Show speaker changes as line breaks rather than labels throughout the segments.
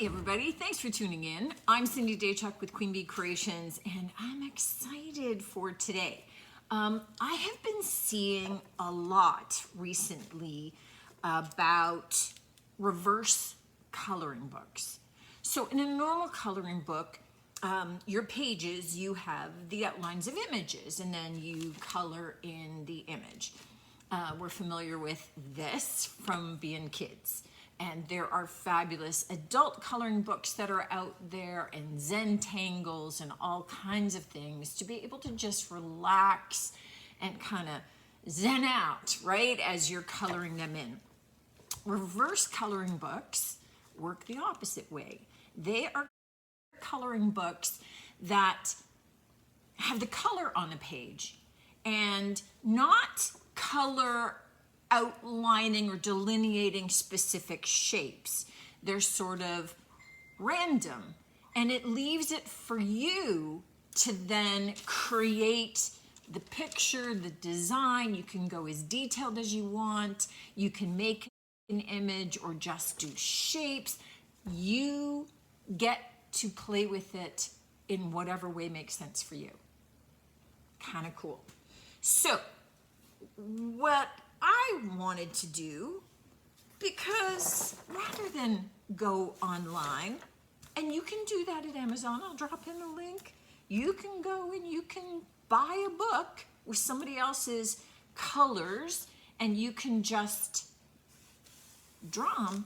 Hi everybody, thanks for tuning in. I'm Cindy Daychuck with Queen Bee Creations and I'm excited for today. I have been seeing a lot recently about reverse coloring books. So in a normal coloring book, your pages, you have the outlines of images and then you color in the image. We're familiar with this from being kids. And there are fabulous adult coloring books that are out there and Zentangles and all kinds of things to be able to just relax and kind of zen out, right, as you're coloring them in. Reverse coloring books work the opposite way. They are coloring books that have the color on the page and not color outlining or delineating specific shapes. They're sort of random, and it leaves it for you to then create the picture, the design. You can go as detailed as you want. You can make an image or just do shapes. You get to play with it in whatever way makes sense for you. Kind of cool. So what I wanted to do, because rather than go online, and you can do that at Amazon, I'll drop in the link. You can go and you can buy a book with somebody else's colors and you can just draw them,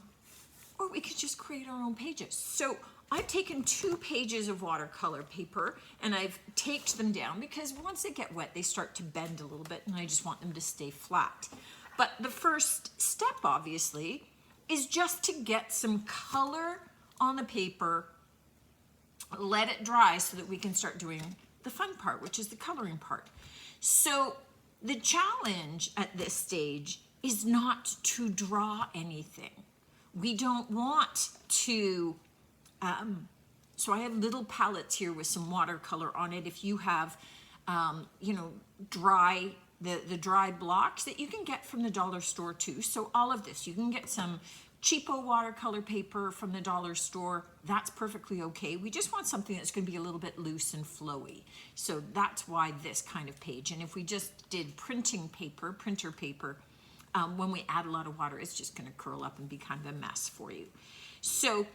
or we could just create our own pages. So I've taken 2 pages of watercolor paper and I've taped them down because once they get wet, they start to bend a little bit and I just want them to stay flat. But the first step, obviously, is just to get some color on the paper, let it dry so that we can start doing the fun part, which is the coloring part. So the challenge at this stage is not to draw anything. We don't want to so I have little palettes here with some watercolor on it. If you have, dry, the dry blocks that you can get from the dollar store too. So all of this, you can get some cheapo watercolor paper from the dollar store. That's perfectly okay. We just want something that's going to be a little bit loose and flowy. So that's why this kind of page. And if we just did printer paper, when we add a lot of water, it's just going to curl up and be kind of a mess for you. So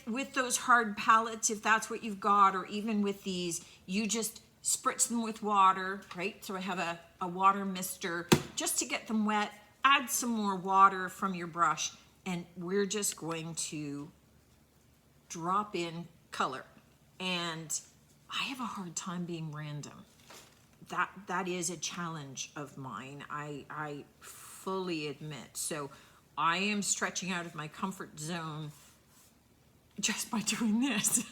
with those hard palettes, if that's what you've got, or even with these, you just spritz them with water, right? So I have a water mister just to get them wet. Add some more water from your brush, and we're just going to drop in color. And I have a hard time being random. That is a challenge of mine. I fully admit. So I am stretching out of my comfort zone just by doing this.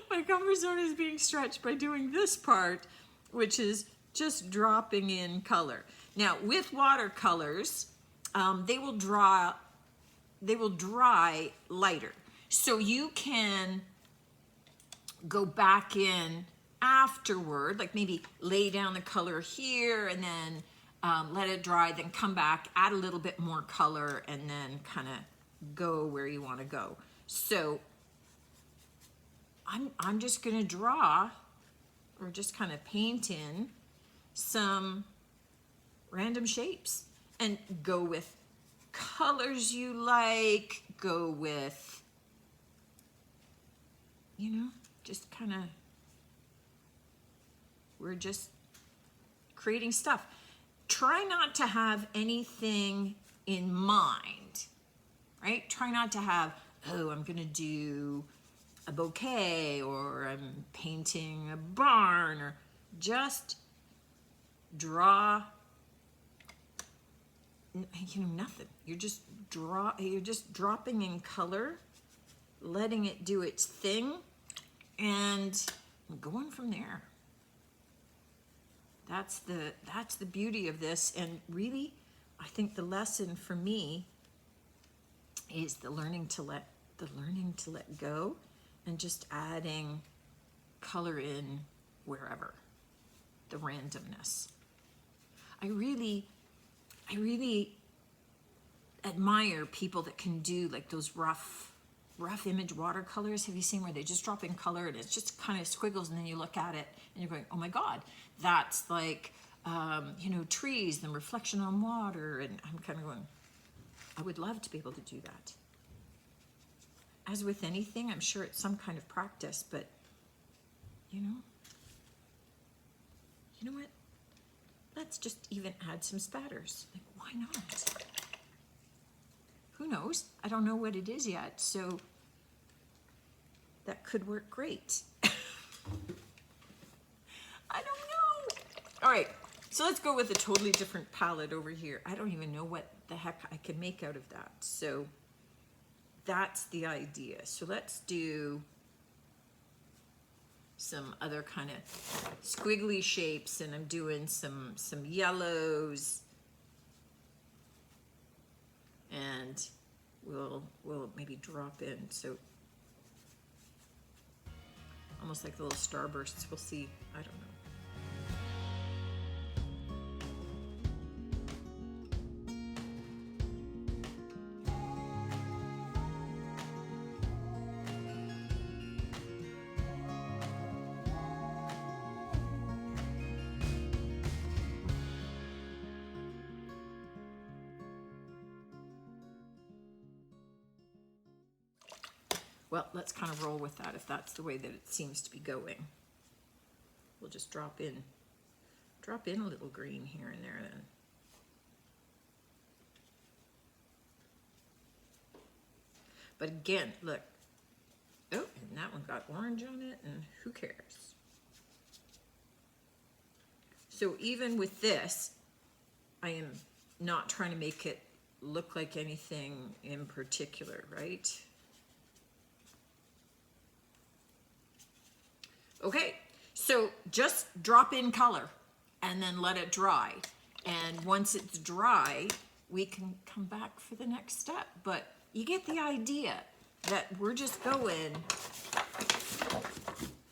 My comfort zone is being stretched by doing this part, which is just dropping in color. Now with watercolors, they will dry lighter. So you can go back in afterward, like maybe lay down the color here and then let it dry, then come back, add a little bit more color, and then kind of go where you want to go. So I'm just going to draw or just kind of paint in some random shapes and go with colors you like, go with, just kind of, we're just creating stuff. Try not to have anything in mind, right? Try not to have, oh, I'm gonna do a bouquet, or I'm painting a barn, or just draw, nothing. You're just dropping in color, letting it do its thing, and going from there. That's the beauty of this, and really, I think the lesson for me is the learning to let go, and just adding color in wherever, the randomness. I really admire people that can do like those rough image watercolors. Have you seen where they just drop in color and it's just kind of squiggles, and then you look at it and you're going, oh my God, that's like, you know, trees and reflection on water. And I'm kind of going, I would love to be able to do that. As with anything, I'm sure it's some kind of practice, but you know what? Let's just even add some spatters. Like, why not? Who knows? I don't know what it is yet, so that could work great. I don't know. All right, so let's go with a totally different palette over here. I don't even know what the heck I can make out of that. So that's the idea. So let's do some other kind of squiggly shapes, and I'm doing some yellows, and we'll maybe drop in, so almost like the little starbursts. We'll see. I don't know. Well, let's kind of roll with that if that's the way that it seems to be going. We'll just drop in a little green here and there then. But again, look. Oh, and that one got orange on it, and who cares? So even with this, I am not trying to make it look like anything in particular, right? Okay, so just drop in color and then let it dry. And once it's dry, we can come back for the next step. But you get the idea that we're just going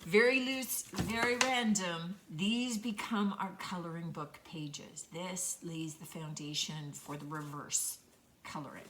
very loose, very random. These become our coloring book pages. This lays the foundation for the reverse coloring.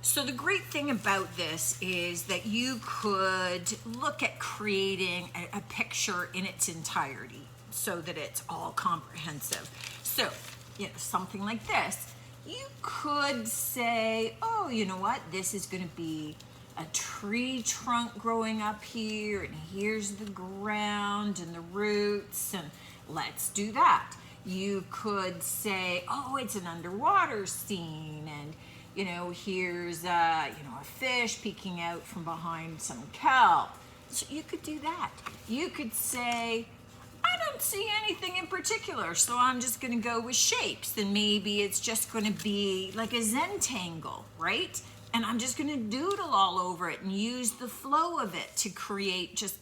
So the great thing about this is that you could look at creating a picture in its entirety so that it's all comprehensive. So, you know, something like this, you could say, oh, you know what, this is going to be a tree trunk growing up here, and here's the ground and the roots, and let's do that. You could say, oh, it's an underwater scene, and you know, here's a fish peeking out from behind some kelp. So you could do that. You could say, I don't see anything in particular, so I'm just going to go with shapes. And maybe it's just going to be like a Zentangle, right? And I'm just going to doodle all over it and use the flow of it to create just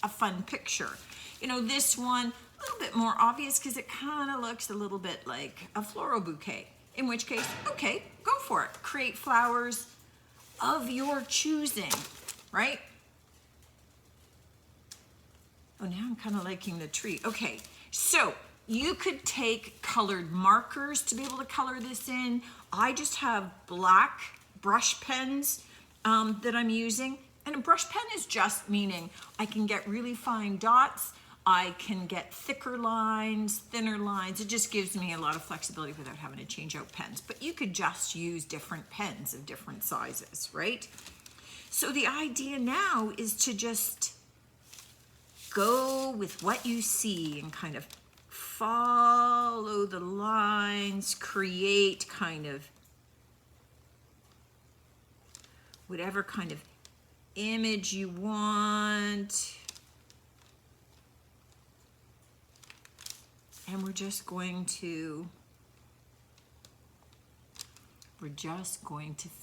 a fun picture. You know, this one, a little bit more obvious because it kind of looks a little bit like a floral bouquet. In which case, okay, go for it. Create flowers of your choosing, right? Oh, now I'm kind of liking the tree. Okay, so you could take colored markers to be able to color this in. I just have black brush pens that I'm using. And a brush pen is just meaning I can get really fine dots. I can get thicker lines, thinner lines. It just gives me a lot of flexibility without having to change out pens. But you could just use different pens of different sizes, right? So the idea now is to just go with what you see and kind of follow the lines, create kind of whatever kind of image you want. And we're just going to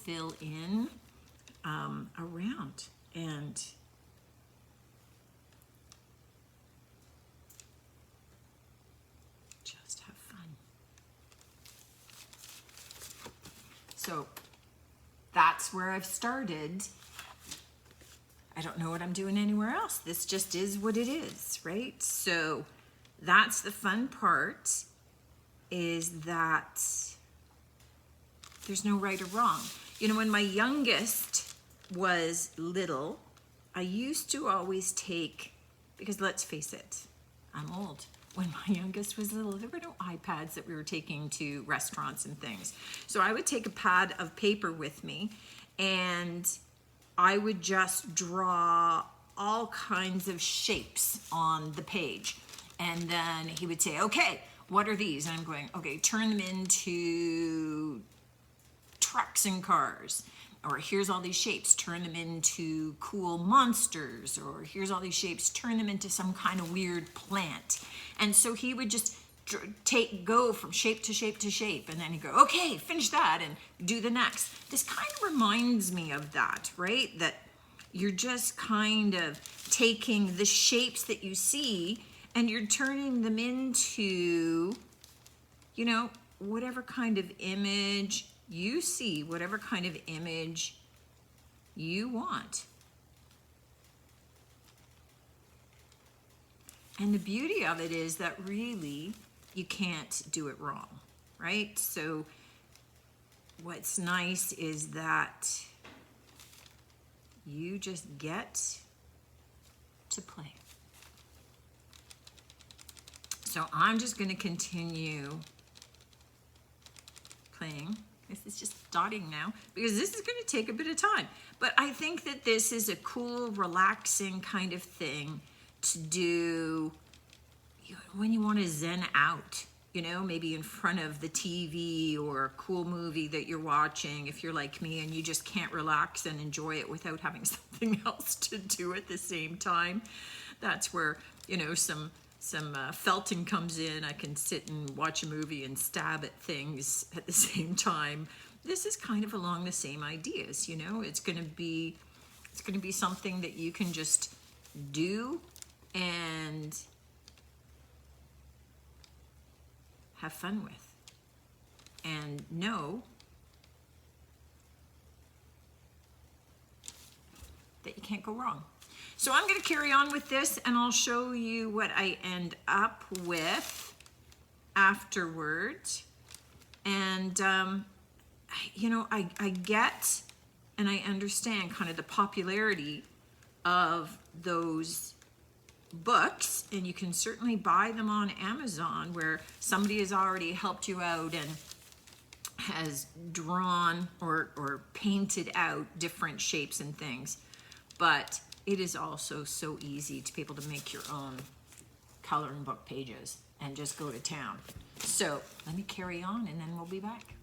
fill in around and just have fun. So that's where I've started. I don't know what I'm doing anywhere else. This just is what it is, right? So that's the fun part, is that There's no right or wrong. You know, when my youngest was little, I used to always take, because let's face it, I'm old. When my youngest was little, there were no iPads that we were taking to restaurants and things. So I would take a pad of paper with me and I would just draw all kinds of shapes on the page. And then he would say, okay, what are these? And I'm going, okay, turn them into trucks and cars. Or here's all these shapes, turn them into cool monsters. Or here's all these shapes, turn them into some kind of weird plant. And so he would just go from shape to shape to shape, and then he'd go, okay, finish that and do the next. This kind of reminds me of that, right? That you're just kind of taking the shapes that you see and you're turning them into, you know, whatever kind of image you see, whatever kind of image you want. And the beauty of it is that really you can't do it wrong, right? So what's nice is that you just get to play. So I'm just going to continue playing. This is just dotting now because this is going to take a bit of time. But I think that this is a cool, relaxing kind of thing to do when you want to zen out, you know, maybe in front of the TV or a cool movie that you're watching, if you're like me and you just can't relax and enjoy it without having something else to do at the same time. That's where, you know, some felting comes in. I can sit and watch a movie and stab at things at the same time. This is kind of along the same ideas, you know. It's going to be something that you can just do and have fun with and know that you can't go wrong. So I'm going to carry on with this and I'll show you what I end up with afterwards. And, you know, I get and I understand kind of the popularity of those books, and you can certainly buy them on Amazon where somebody has already helped you out and has drawn or painted out different shapes and things. But it is also so easy to be able to make your own coloring book pages and just go to town. So let me carry on and then we'll be back.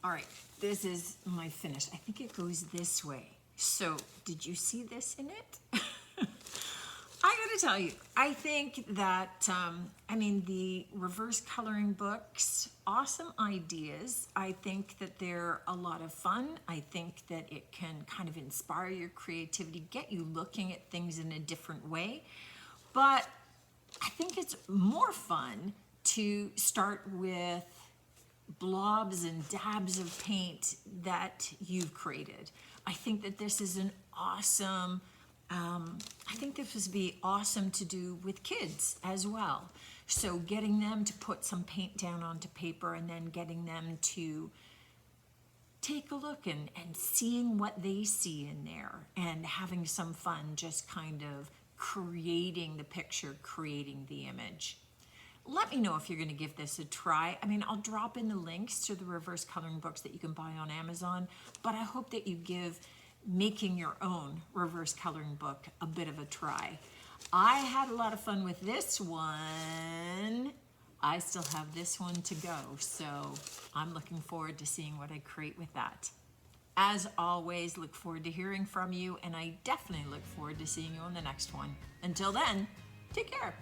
All right, this is my finish. I think it goes this way. So did you see this in it? I gotta tell you, I think that, I mean, the reverse coloring books, awesome ideas. I think that they're a lot of fun. I think that it can kind of inspire your creativity, get you looking at things in a different way. But I think it's more fun to start with blobs and dabs of paint that you've created. I think that this is an awesome, I think this would be awesome to do with kids as well. So getting them to put some paint down onto paper and then getting them to take a look and seeing what they see in there and having some fun just kind of creating the picture, creating the image. let me know if you're going to give this a try. I mean, I'll drop in the links to the reverse coloring books that you can buy on Amazon, but I hope that you give making your own reverse coloring book a bit of a try. I had a lot of fun with this one. I still have this one to go, so I'm looking forward to seeing what I create with that. As always, look forward to hearing from you, and I definitely look forward to seeing you on the next one. Until then, take care.